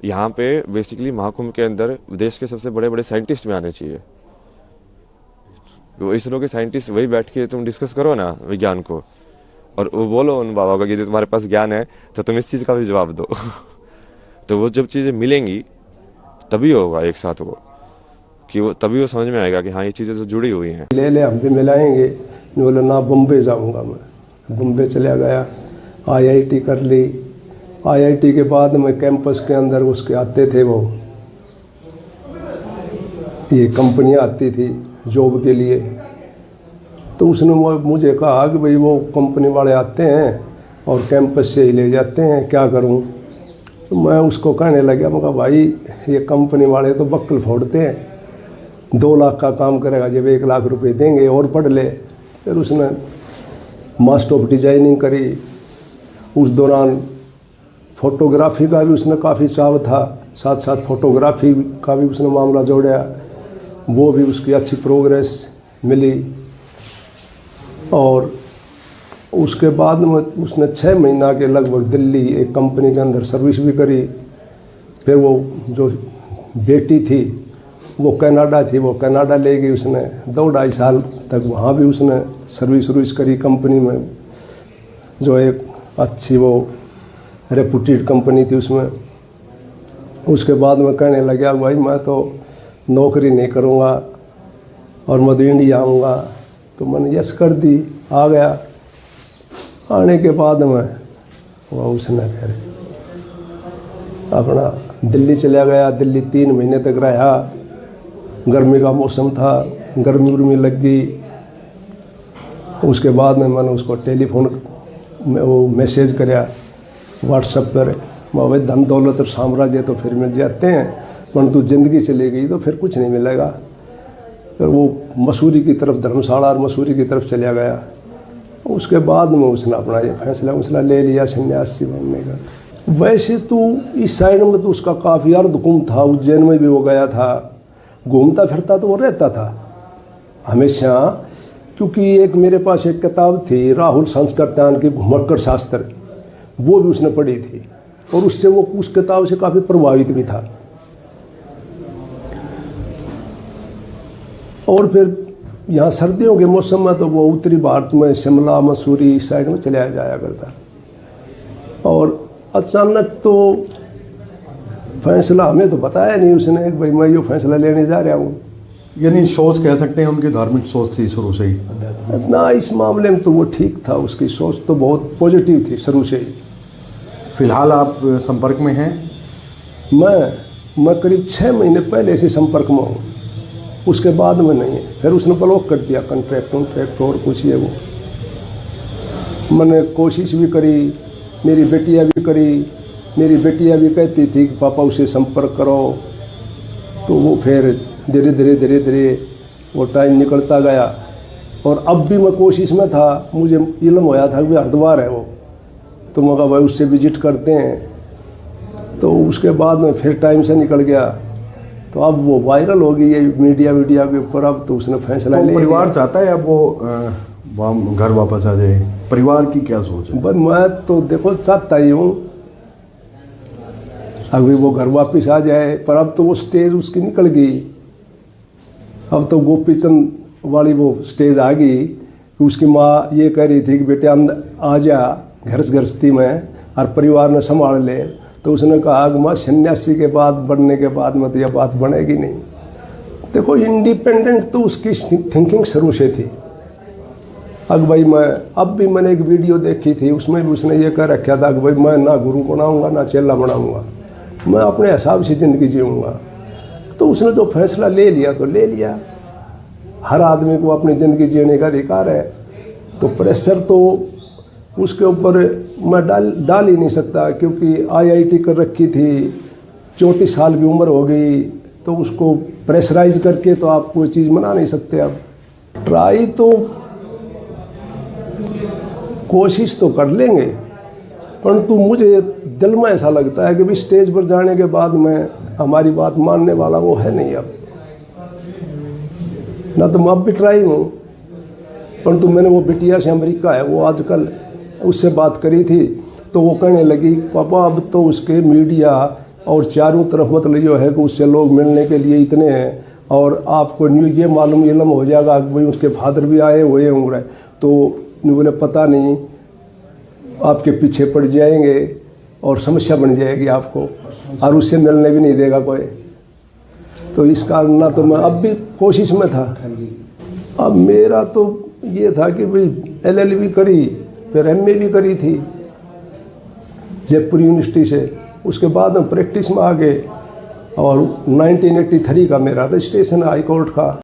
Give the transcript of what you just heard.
यहाँ पे बेसिकली महाकुंभ के अंदर देश के सबसे बड़े बड़े साइंटिस्ट में आने चाहिए। वो इसरो के साइंटिस्ट वही बैठ के तुम डिस्कस करो ना विज्ञान को, और वो बोलो उन बाबा को कि जो तुम्हारे पास ज्ञान है तो तुम इस चीज़ का भी जवाब दो। तो वो जब चीज़ें मिलेंगी तभी होगा एक साथ वो, कि वो तभी वो समझ में आएगा कि हाँ ये चीज़ें तो जुड़ी हुई हैं। ले हम भी मिलाएंगे। बोला ना बम्बे जाऊंगा मैं। बम्बे चला गया, आईआईटी कर ली। आईआईटी के बाद में कैंपस के अंदर उसके आते थे वो, ये कंपनियां आती थी जॉब के लिए। तो उसने मुझे कहा कि भाई वो कंपनी वाले आते हैं और कैंपस से ही ले जाते हैं, क्या करूं। तो मैं उसको कहने लगा, मैं कहा भाई ये कंपनी वाले तो बक्कल फोड़ते हैं, 2 लाख का काम करेगा जब 1 लाख रुपए देंगे और पढ़ ले। फिर उसने मास्टर ऑफ डिजाइनिंग करी। उस दौरान फोटोग्राफी का भी उसने काफ़ी चाव था, साथ साथ फोटोग्राफी का भी उसने मामला जोड़ा। वो भी उसकी अच्छी प्रोग्रेस मिली। और उसके बाद में उसने 6 महीना के लगभग दिल्ली एक कंपनी के अंदर सर्विस भी करी। फिर वो जो बेटी थी वो कनाडा थी, वो कनाडा ले गई उसने। 2-2.5 साल तक वहाँ भी उसने सर्विस करी कंपनी में, जो एक अच्छी वो रेपुटेड कंपनी थी उसमें। उसके बाद में कहने लगा भाई मैं तो नौकरी नहीं करूँगा और मैं तो इंडिया आऊँगा। तो मैंने यस कर दी, आ गया। आने के बाद में वो उसने फिर अपना दिल्ली चला गया। दिल्ली 3 महीने तक रहा। गर्मी का मौसम था, गर्मी लग गई। उसके बाद में मैंने उसको टेलीफोन में वो मैसेज कराया व्हाट्सएप पर, भाई धन दौलत और साम्राज्य तो फिर मिल जाते हैं, परंतु ज़िंदगी चली गई तो फिर कुछ नहीं मिलेगा। फिर वो मसूरी की तरफ, धर्मशाला और मसूरी की तरफ चला गया। उसके बाद में उसने अपना ये फैसला ले लिया सन्यासी बनने का। वैसे तो इस साइड में तो उसका काफ़ी अर्धकुंभ था। उज्जैन में भी वो गया था, घूमता फिरता तो वो रहता था हमेशा। क्योंकि एक मेरे पास एक किताब थी राहुल संस्कृत्यान की घुमक्कड़ शास्त्र, वो भी उसने पढ़ी थी और उससे वो उस किताब से काफ़ी प्रभावित भी था। और फिर यहाँ सर्दियों के मौसम में तो वो उत्तरी भारत में शिमला मसूरी साइड में चला जाया करता। और अचानक तो फैसला हमें तो बताया नहीं उसने कि भाई मैं ये फैसला लेने जा रहा हूँ। यानी सोच कह सकते हैं उनकी धार्मिक सोच थी शुरू से ही ना, इस मामले में तो वो ठीक था, उसकी सोच तो बहुत पॉजिटिव थी शुरू से ही। फिलहाल आप संपर्क में हैं? मैं करीब 6 महीने पहले से संपर्क में हूँ, उसके बाद में नहीं है। फिर उसने ब्लॉक कर दिया कॉन्ट्रैक्ट और कुछ ये वो। मैंने कोशिश भी करी, मेरी बेटियाँ भी करी। मेरी बेटियाँ भी कहती थी कि पापा उसे संपर्क करो। तो वो फिर धीरे धीरे वो टाइम निकलता गया। और अब भी मैं कोशिश में था, मुझे इल्म होया था कि हरिद्वार है वो, तो मैं कहा भाई उससे विजिट करते हैं। तो उसके बाद में फिर टाइम से निकल गया। तो अब वो वायरल हो गई है मीडिया के ऊपर। अब तो उसने फैसला ले लिया। परिवार चाहता है अब वो घर वापस आ जाए, परिवार की क्या सोच है? बस मैं तो देखो चाहता ही हूँ अभी वो घर वापस आ जाए, पर अब तो वो स्टेज उसकी निकल गई। अब तो गोपीचंद वाली वो स्टेज आ गई कि उसकी माँ ये कह रही थी कि बेटे अंदर आ जा गृहस्थी में और परिवार ने संभाल ले। तो उसने कहा कि माँ सन्यासी के बाद बनने के बाद में तो यह बात बनेगी नहीं। देखो इंडिपेंडेंट तो उसकी थिंकिंग शुरू से थी। अब भाई अब भी मैंने एक वीडियो देखी थी, उसमें भी उसने ये कह रखा था कि भाई मैं ना गुरु बनाऊंगा ना चेला बनाऊंगा, मैं अपने हिसाब से ज़िंदगी जीऊँगा। तो उसने जो फैसला ले लिया तो ले लिया। हर आदमी को अपनी ज़िंदगी जीने का अधिकार है। तो प्रेशर तो उसके ऊपर मैं डाल ही नहीं सकता, क्योंकि आईआईटी कर रखी थी, 34 साल की उम्र हो गई। तो उसको प्रेशराइज करके तो आप कोई चीज़ मना नहीं सकते। अब ट्राई तो कोशिश तो कर लेंगे, परंतु मुझे दिल में ऐसा लगता है कि भी स्टेज पर जाने के बाद में हमारी बात मानने वाला वो है नहीं। अब ना तो मैं अब भी ट्राई हूँ, परंतु मैंने वो बिटिया से अमेरिका है, वो आजकल उससे बात करी थी। तो वो कहने लगी पापा अब तो उसके मीडिया और चारों तरफ मतलब ये है कि उससे लोग मिलने के लिए इतने हैं, और आपको न्यूज़ ये मालूम इलम हो जाएगा कि भाई उसके फादर भी आए हुए होंगे, तो बोले पता नहीं आपके पीछे पड़ जाएंगे और समस्या बन जाएगी आपको, और उससे मिलने भी नहीं देगा कोई। तो इस कारण ना तो मैं अब भी कोशिश में था। अब मेरा तो ये था कि भाई LLB करी, फिर MA भी करी थी जयपुर यूनिवर्सिटी से, उसके बाद हम प्रैक्टिस में आ गए, और 1983 का मेरा रजिस्ट्रेशन हाई कोर्ट का।